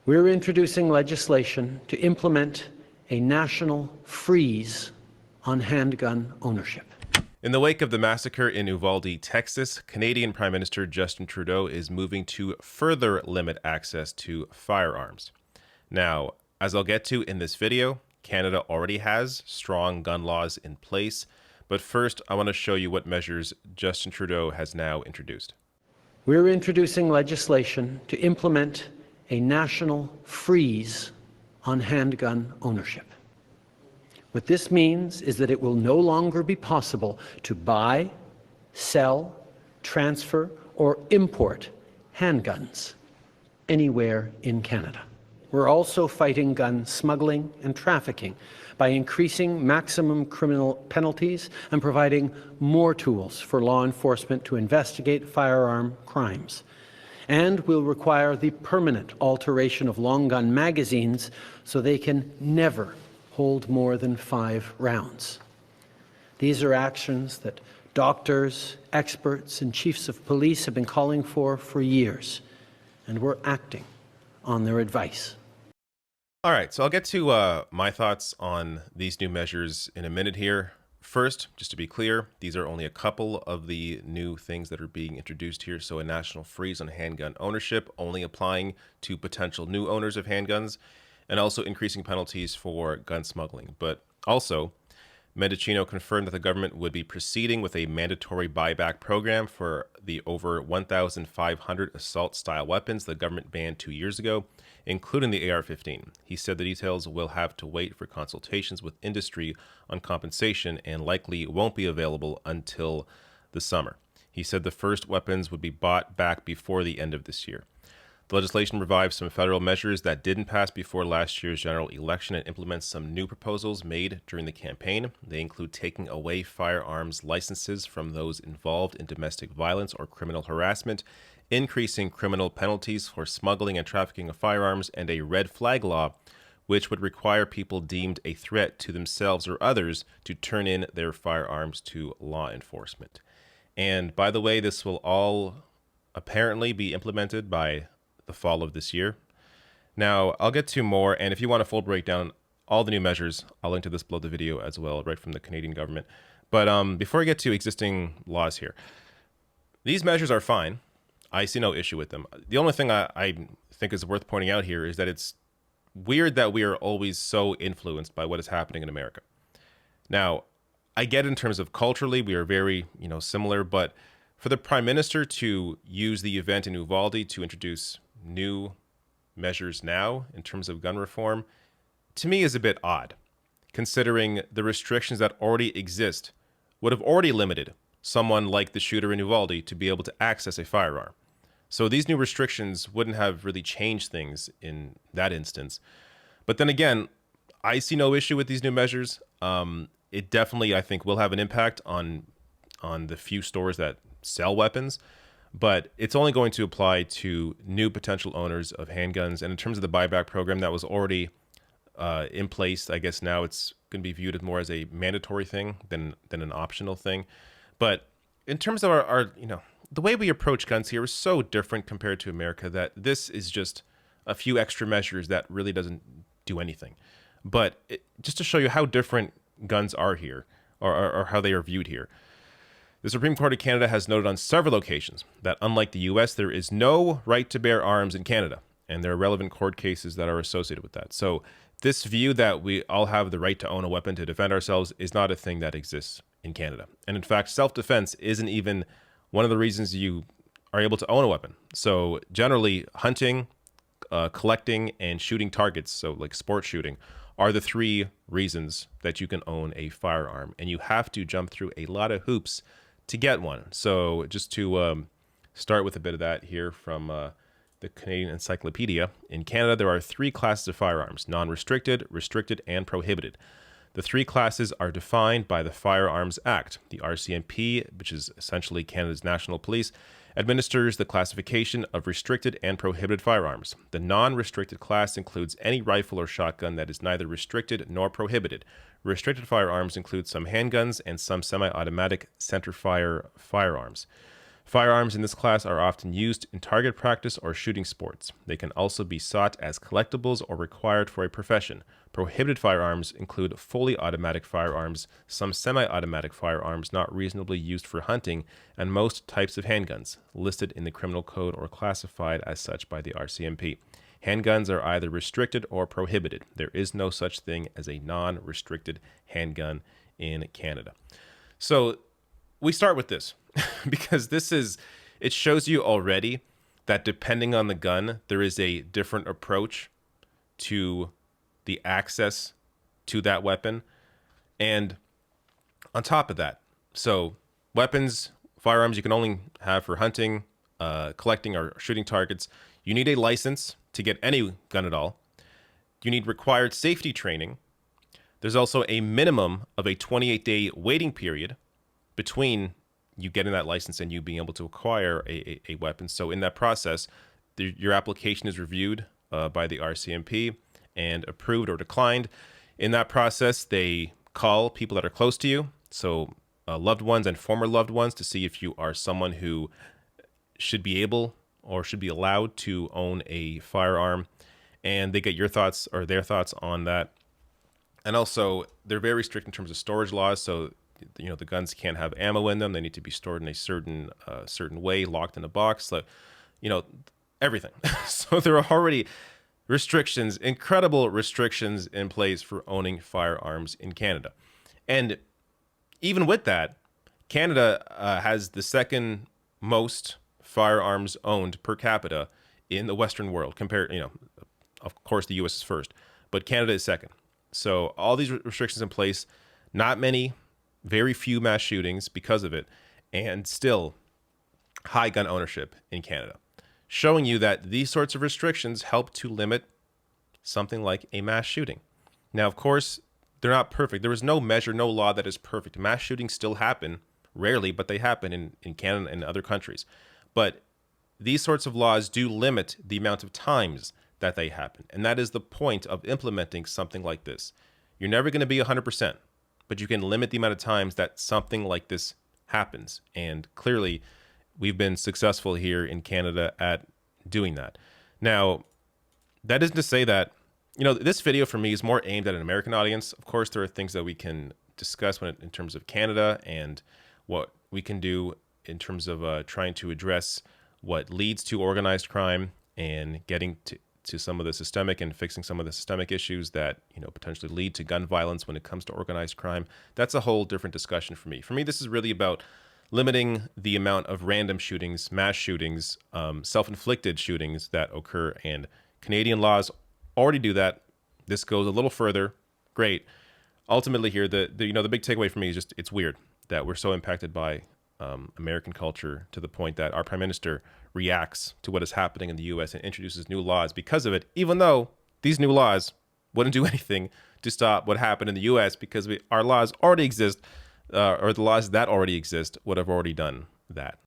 We're introducing legislation to implement a national freeze on handgun ownership. In the wake of the massacre in Uvalde, Texas, Canadian Prime Minister Justin Trudeau is moving to further limit access to firearms. Now, as I'll get to in this video, Canada already has strong gun laws in place, but first I want to show you what measures Justin Trudeau has now introduced. We're introducing legislation to implement a national freeze on handgun ownership. What this means is that it will no longer be possible to buy, sell, transfer, or import handguns anywhere in Canada. We're also fighting gun smuggling and trafficking by increasing maximum criminal penalties and providing more tools for law enforcement to investigate firearm crimes. And will require the permanent alteration of long gun magazines so they can never hold more than 5 rounds. These are actions that doctors, experts, and chiefs of police have been calling for years, and we're acting on their advice. All right, so I'll get to my thoughts on these new measures in a minute here. First, just to be clear, these are only a couple of the new things that are being introduced here. So a national freeze on handgun ownership, only applying to potential new owners of handguns, and also increasing penalties for gun smuggling. But also, Mendicino confirmed that the government would be proceeding with a mandatory buyback program for the over 1,500 assault-style weapons the government banned 2 years ago, including the AR-15. He said the details will have to wait for consultations with industry on compensation and likely won't be available until the summer. He said the first weapons would be bought back before the end of this year. The legislation revives some federal measures that didn't pass before last year's general election and implements some new proposals made during the campaign. They include taking away firearms licenses from those involved in domestic violence or criminal harassment, increasing criminal penalties for smuggling and trafficking of firearms, and a red flag law, which would require people deemed a threat to themselves or others to turn in their firearms to law enforcement. And by the way, this will all apparently be implemented by the fall of this year. Now, I'll get to more, and if you want a full breakdown, all the new measures, I'll link to this below the video as well, right from the Canadian government. But before I get to existing laws here, these measures are fine. I see no issue with them. The only thing I think is worth pointing out here is that it's weird that we are always so influenced by what is happening in America. Now, I get in terms of culturally, we are very, similar, but for the Prime Minister to use the event in Uvalde to introduce new measures now in terms of gun reform, to me is a bit odd, considering the restrictions that already exist would have already limited someone like the shooter in Uvalde to be able to access a firearm. So these new restrictions wouldn't have really changed things in that instance. But then again, I see no issue with these new measures. It definitely, I think, will have an impact on the few stores that sell weapons, but it's only going to apply to new potential owners of handguns. And in terms of the buyback program that was already in place, I guess now it's going to be viewed more as a mandatory thing than an optional thing. But in terms of our the way we approach guns here is so different compared to America that this is just a few extra measures that really doesn't do anything. But just to show you how different guns are here, or how they are viewed here, the Supreme Court of Canada has noted on several occasions that unlike the US, there is no right to bear arms in Canada, and there are relevant court cases that are associated with that. So this view that we all have the right to own a weapon to defend ourselves is not a thing that exists in Canada. And in fact, self-defense isn't even one of the reasons you are able to own a weapon. So generally, hunting, collecting, and shooting targets, so like sports shooting, are the 3 reasons that you can own a firearm. And you have to jump through a lot of hoops to get one. So just to start with a bit of that here from the Canadian Encyclopedia, in Canada, there are 3 classes of firearms: non-restricted, restricted, and prohibited. The 3 classes are defined by the Firearms Act. The RCMP, which is essentially Canada's national police, administers the classification of restricted and prohibited firearms. The non-restricted class includes any rifle or shotgun that is neither restricted nor prohibited. Restricted firearms include some handguns and some semi-automatic centerfire firearms. Firearms in this class are often used in target practice or shooting sports. They can also be sought as collectibles or required for a profession. Prohibited firearms include fully automatic firearms, some semi-automatic firearms not reasonably used for hunting, and most types of handguns, listed in the criminal code or classified as such by the RCMP. Handguns are either restricted or prohibited. There is no such thing as a non-restricted handgun in Canada. So we start with this because it shows you already that depending on the gun, there is a different approach to the access to that weapon. And on top of that, so weapons, firearms you can only have for hunting, collecting, or shooting targets. You need a license to get any gun at all. You need required safety training. There's also a minimum of a 28-day waiting period between you getting that license and you being able to acquire a weapon. So in that process, your application is reviewed by the RCMP and approved or declined. In that process, they call people that are close to you, so loved ones and former loved ones, to see if you are someone who should be able or should be allowed to own a firearm. And they get your thoughts or their thoughts on that. And also, they're very strict in terms of storage laws. So, the guns can't have ammo in them. They need to be stored in a certain way, locked in a box. So, everything. So there are already restrictions, incredible restrictions in place for owning firearms in Canada. And even with that, Canada has the second most firearms owned per capita in the Western world. Compared, of course, the U.S. is first, but Canada is second. So all these restrictions in place, not many, very few mass shootings because of it, and still high gun ownership in Canada, showing you that these sorts of restrictions help to limit something like a mass shooting. Now, of course, they're not perfect. There is no measure, no law that is perfect. Mass shootings still happen, rarely, but they happen in Canada and other countries. But these sorts of laws do limit the amount of times that they happen. And that is the point of implementing something like this. You're never going to be 100%, but you can limit the amount of times that something like this happens. And clearly, we've been successful here in Canada at doing that. Now, that isn't to say that, this video for me is more aimed at an American audience. Of course, there are things that we can discuss in terms of Canada and what we can do in terms of trying to address what leads to organized crime and getting to some of the systemic and fixing some of the systemic issues that, potentially lead to gun violence when it comes to organized crime. That's a whole different discussion for me. For me, this is really about limiting the amount of random shootings, mass shootings, self-inflicted shootings that occur. And Canadian laws already do that. This goes a little further. Great. Ultimately here, the big takeaway for me is just, it's weird that we're so impacted by American culture to the point that our prime minister reacts to what is happening in the U.S. and introduces new laws because of it, even though these new laws wouldn't do anything to stop what happened in the U.S. because our laws already exist, or the laws that already exist would have already done that.